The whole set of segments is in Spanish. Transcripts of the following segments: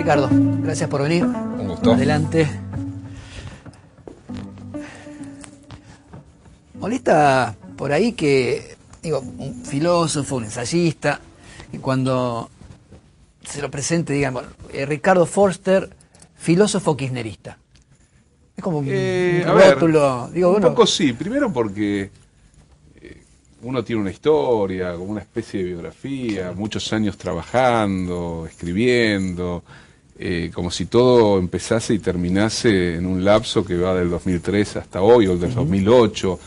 Ricardo, gracias por venir. Un gusto. Adelante. Molesta por ahí que, digo, un filósofo, un ensayista, que cuando se lo presente digan, bueno, Ricardo Forster, filósofo kirchnerista. Es como un rótulo. Digo, un bueno, poco sí. Primero porque uno tiene una historia, como una especie de biografía, muchos años trabajando, escribiendo, como si todo empezase y terminase en un lapso que va del 2003 hasta hoy, o del 2008.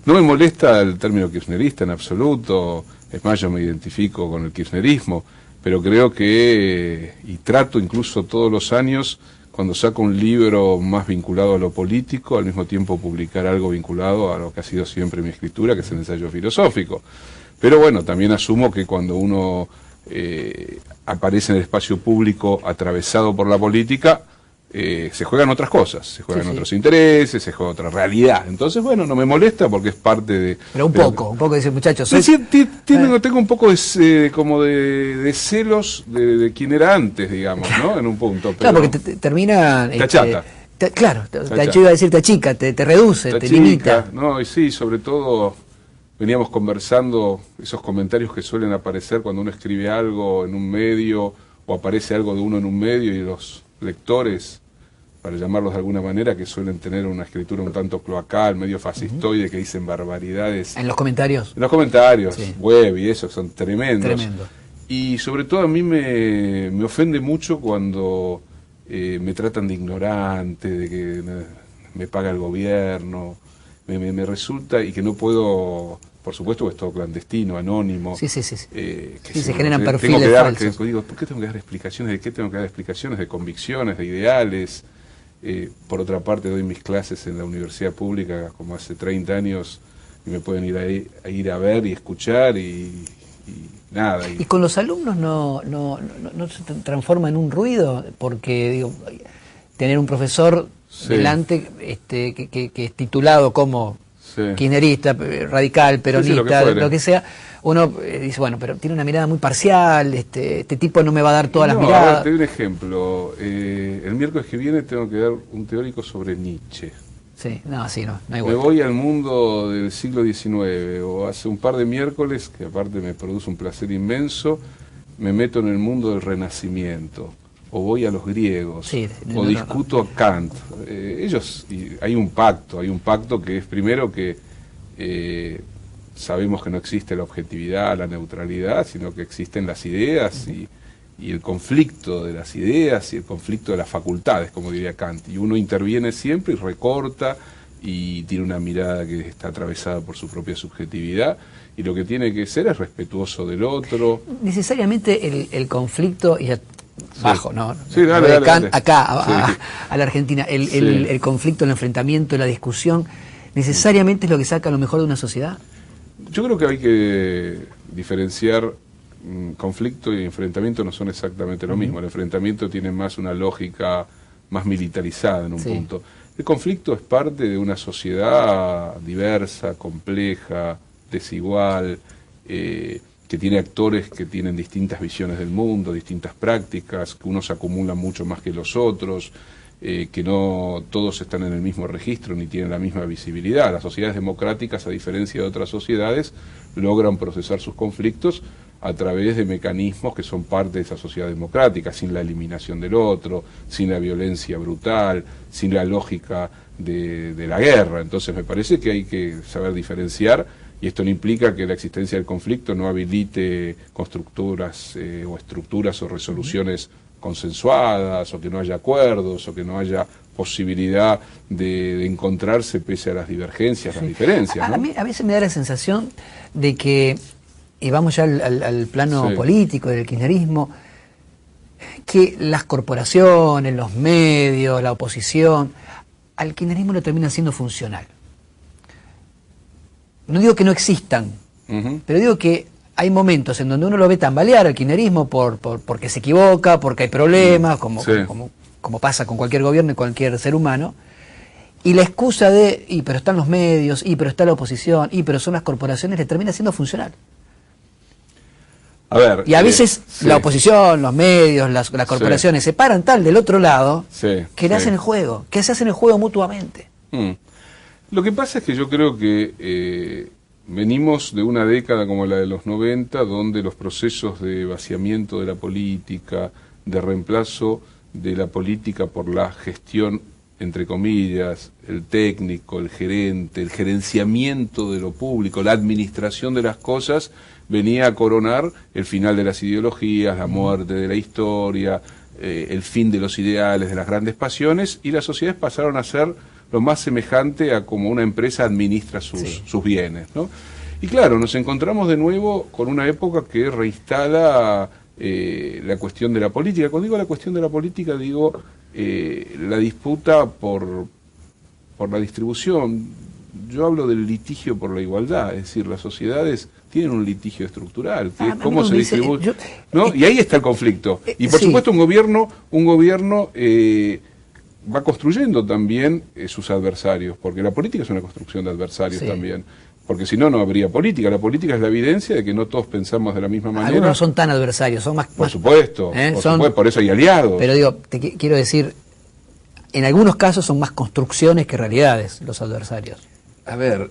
No me molesta el término kirchnerista en absoluto, es más, yo me identifico con el kirchnerismo, pero creo que, y trato incluso todos los años, cuando saco un libro más vinculado a lo político, al mismo tiempo publicar algo vinculado a lo que ha sido siempre mi escritura, que es el ensayo filosófico. Pero bueno, también asumo que cuando uno aparece en el espacio público atravesado por la política, se juegan otras cosas, se juegan otros intereses, se juega otra realidad. Entonces, bueno, no me molesta porque es parte de... Pero un poco dice, muchachos. Tengo un poco como de celos de quien era antes, digamos, ¿no? En un punto. Pero claro, porque te termina... Te achata. Claro, yo iba a decir te achica, te reduce, te limita. No, y sí, sobre todo veníamos conversando esos comentarios que suelen aparecer cuando uno escribe algo en un medio o aparece algo de uno en un medio y los lectores, para llamarlos de alguna manera, que suelen tener una escritura un tanto cloacal, medio fascistoide, que dicen barbaridades. ¿En los comentarios? En los comentarios, sí. Web y eso, son tremendos. Tremendo. Y sobre todo a mí me ofende mucho cuando me tratan de ignorante, de que me paga el gobierno, me resulta, y que no puedo... Por supuesto que es todo clandestino, anónimo. Sí. Que se generan perfiles falsos. Digo, ¿por qué tengo que dar explicaciones? ¿De qué tengo que dar explicaciones? De convicciones, de ideales. Por otra parte, doy mis clases en la universidad pública como hace 30 años y me pueden ir a ver y escuchar y nada. ¿Y con los alumnos no se transforma en un ruido? Porque, digo, tener un profesor delante que es titulado como... kirchnerista, radical, peronista, lo que sea, uno dice, bueno, pero tiene una mirada muy parcial, este tipo no me va a dar todas las miradas. A ver, te doy un ejemplo. El miércoles que viene tengo que dar un teórico sobre Nietzsche. No hay vuelta. Me voy al mundo del siglo XIX, o hace un par de miércoles, que aparte me produce un placer inmenso, me meto en el mundo del Renacimiento. O voy a los griegos, o discuto a Kant. Hay un pacto que es primero que sabemos que no existe la objetividad, la neutralidad, sino que existen las ideas y el conflicto de las ideas y el conflicto de las facultades, como diría Kant. Y uno interviene siempre y recorta y tiene una mirada que está atravesada por su propia subjetividad. Y lo que tiene que ser es respetuoso del otro. Necesariamente el conflicto... bajo, ¿no? Sí, dale. Acá, a la Argentina, el conflicto, el enfrentamiento, la discusión, ¿necesariamente es lo que saca lo mejor de una sociedad? Yo creo que hay que diferenciar. Conflicto y enfrentamiento no son exactamente lo mismo. El enfrentamiento tiene más una lógica más militarizada en un punto. El conflicto es parte de una sociedad diversa, compleja, desigual, que tiene actores que tienen distintas visiones del mundo, distintas prácticas, que unos acumulan mucho más que los otros, que no todos están en el mismo registro ni tienen la misma visibilidad. Las sociedades democráticas, a diferencia de otras sociedades, logran procesar sus conflictos a través de mecanismos que son parte de esa sociedad democrática, sin la eliminación del otro, sin la violencia brutal, sin la lógica de la guerra. Entonces me parece que hay que saber diferenciar. Y esto no implica que la existencia del conflicto no habilite constructuras o estructuras o resoluciones consensuadas, o que no haya acuerdos, o que no haya posibilidad de encontrarse pese a las divergencias, las diferencias, ¿no? A veces me da la sensación de que, y vamos ya al plano político del kirchnerismo, que las corporaciones, los medios, la oposición, al kirchnerismo lo termina siendo funcional. No digo que no existan, pero digo que hay momentos en donde uno lo ve tambalear al kirchnerismo porque se equivoca, porque hay problemas, como pasa con cualquier gobierno y cualquier ser humano, y la excusa de, pero están los medios, pero está la oposición, pero son las corporaciones, le termina siendo funcional. A ver, y a veces la oposición, los medios, las corporaciones se paran tal del otro lado que le hacen el juego, que se hacen el juego mutuamente. Lo que pasa es que yo creo que venimos de una década como la de los 90, donde los procesos de vaciamiento de la política, de reemplazo de la política por la gestión, entre comillas, el técnico, el gerente, el gerenciamiento de lo público, la administración de las cosas, venía a coronar el final de las ideologías, la muerte de la historia, el fin de los ideales, de las grandes pasiones, y las sociedades pasaron a ser lo más semejante a como una empresa administra sus bienes, ¿no? Y claro, nos encontramos de nuevo con una época que reinstala la cuestión de la política. Cuando digo la cuestión de la política, digo la disputa por la distribución. Yo hablo del litigio por la igualdad, es decir, las sociedades tienen un litigio estructural, que es cómo se distribuye, ¿no? Y ahí está el conflicto. Y por supuesto un gobierno va construyendo también sus adversarios, porque la política es una construcción de adversarios también. Porque si no, no habría política. La política es la evidencia de que no todos pensamos de la misma manera. Algunos no son tan adversarios, son más... Por supuesto, por eso hay aliados. Pero digo, quiero decir, en algunos casos son más construcciones que realidades los adversarios. A ver,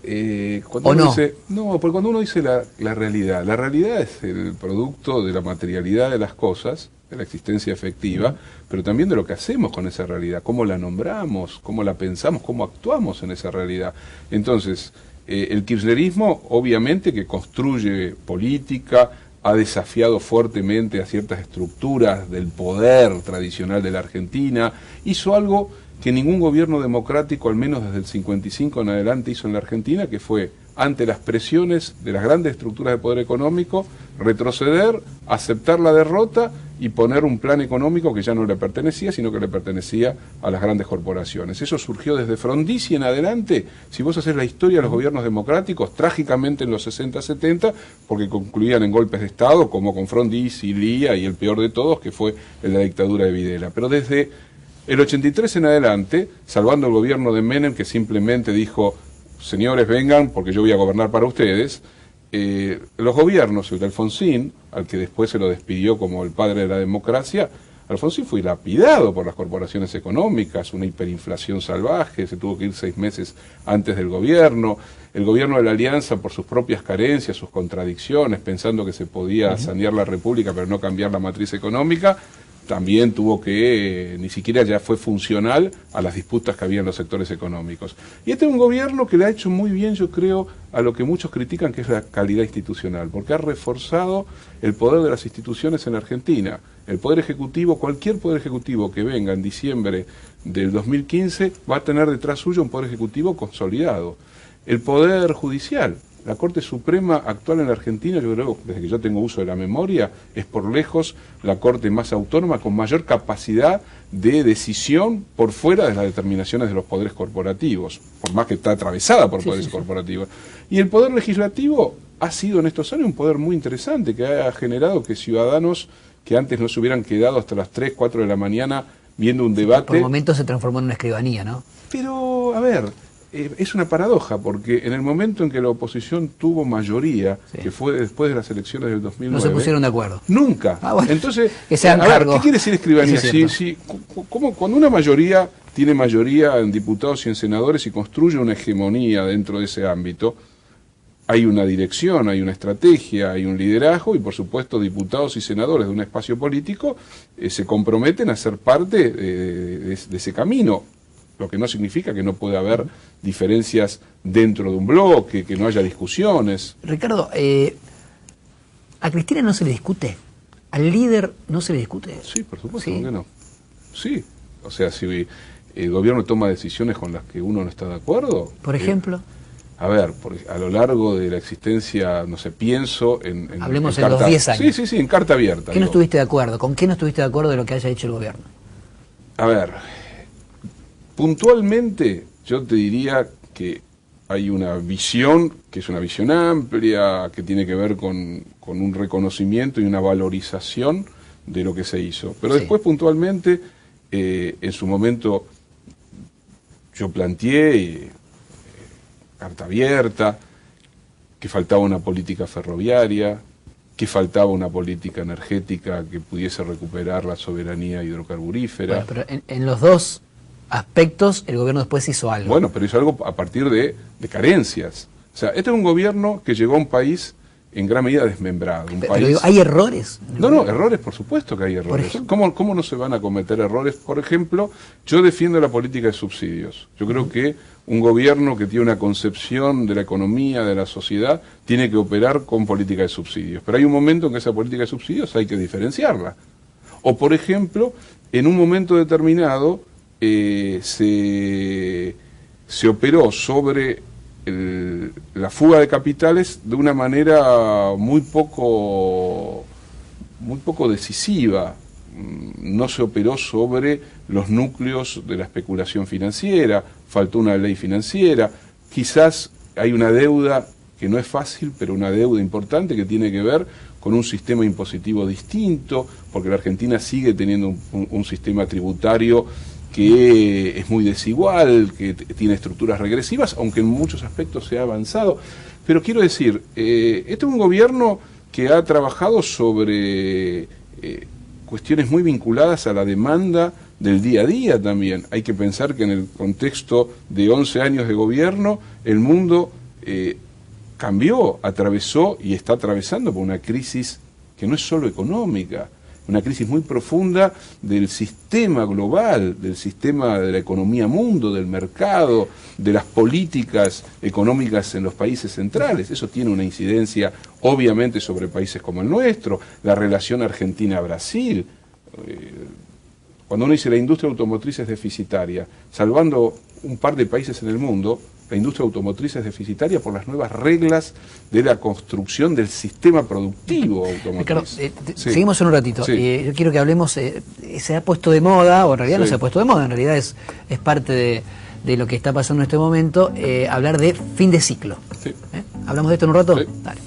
cuando uno dice... No, porque cuando uno dice la realidad es el producto de la materialidad de las cosas, de la existencia efectiva, pero también de lo que hacemos con esa realidad, cómo la nombramos, cómo la pensamos, cómo actuamos en esa realidad. Entonces... el kirchnerismo obviamente que construye política, ha desafiado fuertemente a ciertas estructuras del poder tradicional de la Argentina, hizo algo que ningún gobierno democrático, al menos desde el 55 en adelante, hizo en la Argentina, que fue, ante las presiones de las grandes estructuras de poder económico, retroceder, aceptar la derrota y poner un plan económico que ya no le pertenecía, sino que le pertenecía a las grandes corporaciones. Eso surgió desde Frondizi en adelante. Si vos haces la historia de los gobiernos democráticos, trágicamente en los 60-70, porque concluían en golpes de Estado, como con Frondizi, Lía y el peor de todos, que fue en la dictadura de Videla. Pero desde el 83 en adelante, salvando el gobierno de Menem, que simplemente dijo, señores, vengan porque yo voy a gobernar para ustedes, los gobiernos, el de Alfonsín, al que después se lo despidió como el padre de la democracia, Alfonsín fue lapidado por las corporaciones económicas, una hiperinflación salvaje, se tuvo que ir 6 meses antes del gobierno, el gobierno de la Alianza por sus propias carencias, sus contradicciones, pensando que se podía sanear la República pero no cambiar la matriz económica, también tuvo que, ni siquiera ya fue funcional a las disputas que había en los sectores económicos. Y este es un gobierno que le ha hecho muy bien, yo creo, a lo que muchos critican, que es la calidad institucional, porque ha reforzado el poder de las instituciones en Argentina. El Poder Ejecutivo, cualquier Poder Ejecutivo que venga en diciembre del 2015, va a tener detrás suyo un Poder Ejecutivo consolidado. El Poder Judicial, la Corte Suprema actual en la Argentina, yo creo, desde que yo tengo uso de la memoria, es por lejos la Corte más autónoma, con mayor capacidad de decisión por fuera de las determinaciones de los poderes corporativos, por más que está atravesada por poderes corporativos. Y el Poder Legislativo ha sido en estos años un poder muy interesante, que ha generado que ciudadanos que antes no se hubieran quedado hasta las 3, 4 de la mañana viendo un debate... Por momentos se transformó en una escribanía, ¿no? Pero, a ver... es una paradoja, porque en el momento en que la oposición tuvo mayoría, que fue después de las elecciones del 2009... No se pusieron de acuerdo. Nunca. Bueno, entonces, que sean a ver, cargos. ¿qué quiere decir escribanía? Cuando una mayoría tiene mayoría en diputados y en senadores y construye una hegemonía dentro de ese ámbito, hay una dirección, hay una estrategia, hay un liderazgo y, por supuesto, diputados y senadores de un espacio político se comprometen a ser parte de ese camino. Lo que no significa que no pueda haber diferencias dentro de un bloque, que no haya discusiones. Ricardo, ¿a Cristina no se le discute? ¿Al líder no se le discute? Sí, por supuesto, ¿por qué no? Sí, o sea, si el gobierno toma decisiones con las que uno no está de acuerdo... Por ejemplo... A ver, a lo largo de la existencia, no sé, pienso en... Hablemos en los 10 años. Sí, en carta abierta. ¿Qué no estuviste de acuerdo? ¿Con qué no estuviste de acuerdo de lo que haya hecho el gobierno? A ver... Puntualmente, yo te diría que hay una visión, que es una visión amplia, que tiene que ver con un reconocimiento y una valorización de lo que se hizo. Pero después, puntualmente, en su momento, yo planteé, carta abierta, que faltaba una política ferroviaria, que faltaba una política energética que pudiese recuperar la soberanía hidrocarburífera. Bueno, pero en los dos aspectos el gobierno después hizo algo. Bueno, pero hizo algo a partir de carencias. O sea, este es un gobierno que llegó a un país en gran medida desmembrado. Pero digo, ¿hay errores? No, errores, por supuesto que hay errores. ¿Cómo no se van a cometer errores? Por ejemplo, yo defiendo la política de subsidios. Yo creo que un gobierno que tiene una concepción de la economía, de la sociedad, tiene que operar con política de subsidios. Pero hay un momento en que esa política de subsidios hay que diferenciarla. O, por ejemplo, en un momento determinado se operó sobre la fuga de capitales de una manera muy poco decisiva. No se operó sobre los núcleos de la especulación financiera, faltó una ley financiera, quizás hay una deuda que no es fácil, pero una deuda importante que tiene que ver con un sistema impositivo distinto, porque la Argentina sigue teniendo un sistema tributario que es muy desigual, que tiene estructuras regresivas, aunque en muchos aspectos se ha avanzado. Pero quiero decir, este es un gobierno que ha trabajado sobre cuestiones muy vinculadas a la demanda del día a día también. Hay que pensar que en el contexto de 11 años de gobierno, el mundo cambió, atravesó y está atravesando por una crisis que no es solo económica, una crisis muy profunda del sistema global, del sistema de la economía mundo, del mercado, de las políticas económicas en los países centrales. Eso tiene una incidencia obviamente sobre países como el nuestro, la relación Argentina-Brasil. Cuando uno dice la industria automotriz es deficitaria, salvando un par de países en el mundo, la industria automotriz es deficitaria por las nuevas reglas de la construcción del sistema productivo automotriz. Ricardo, seguimos en un ratito. Sí. Yo quiero que hablemos, se ha puesto de moda, o en realidad no se ha puesto de moda, en realidad es parte de lo que está pasando en este momento, hablar de fin de ciclo. Sí. ¿Hablamos de esto en un rato? Sí. Dale.